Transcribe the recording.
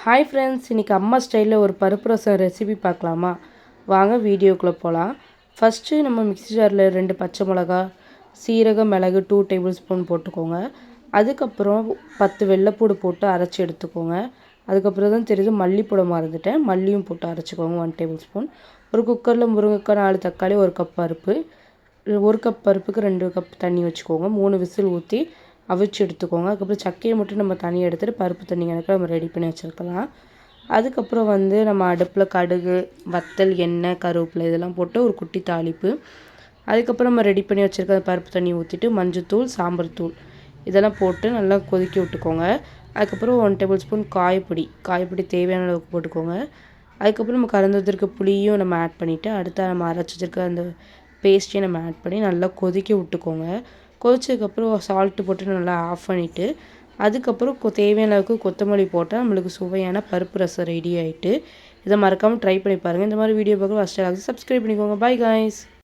Hi friends, இன்றைக்கி அம்மா ஸ்டைலில் ஒரு பருப்பு ரசம் ரெசிபி பார்க்கலாமா? வாங்க வீடியோக்குள்ளே போகலாம். ஃபஸ்ட்டு நம்ம மிக்ஸி ஜாரில் 2 பச்சை மிளகா, சீரகம், மிளகு 2 டேபிள் ஸ்பூன் போட்டுக்கோங்க. அதுக்கப்புறம் 10 வெள்ளைப்பூடு போட்டு அரைச்சி எடுத்துக்கோங்க. அதுக்கப்புறம் தான் தெரியுது மல்லிப்பூடை மறந்துட்டேன், மல்லியும் போட்டு அரைச்சிக்கோங்க 1 டேபிள் ஸ்பூன். ஒரு குக்கரில் முருங்கைக்காய், 4 தக்காளி, 1 கப் பருப்பு. 1 கப் பருப்புக்கு 2 கப் தண்ணி வச்சுக்கோங்க. 3 விசில் ஊற்றி அவிச்சு எடுத்துக்கோங்க. அதுக்கப்புறம் சக்கையை மட்டும் நம்ம தனியாக எடுத்துகிட்டு பருப்பு தண்ணி கணக்கில் நம்ம ரெடி பண்ணி வச்சுருக்கலாம். அதுக்கப்புறம் நம்ம அடுப்பில் கடுகு, வத்தல், எண்ணெய், கருவேப்பிலை இதெல்லாம் போட்டு ஒரு குட்டி தாளிப்பு. அதுக்கப்புறம் நம்ம ரெடி பண்ணி வச்சுருக்க பருப்பு தண்ணி ஊற்றிட்டு மஞ்சத்தூள், சாம்பார் தூள் இதெல்லாம் போட்டு நல்லா கொதிக்க விட்டுக்கோங்க. அதுக்கப்புறம் 1 டேபிள் ஸ்பூன் காயப்பொடி தேவையான அளவுக்கு போட்டுக்கோங்க. அதுக்கப்புறம் நம்ம கலந்து வச்சிருக்க புளியும் நம்ம ஆட் பண்ணிவிட்டு அடுத்து நம்ம அரைச்சி வச்சிருக்க அந்த பேஸ்ட்டையும் நம்ம ஆட் பண்ணி நல்லா கொதிக்க விட்டுக்கோங்க. கொதிச்சதுக்கப்புறம் சால்ட்டு போட்டு நல்லா ஆஃப் பண்ணிவிட்டு அதுக்கப்புறம் தேவையான அளவுக்கு கொத்தமல்லி போட்டால் நம்மளுக்கு சுவையான பருப்பு ரசம் ரெடி ஆகிட்டு. இதை மறக்காமல் ட்ரை பண்ணி பாருங்கள். இந்த மாதிரி வீடியோ பார்க்க ஃபஸ்ட்டு சப்ஸ்கிரைப் பண்ணிக்கோங்க. Bye guys.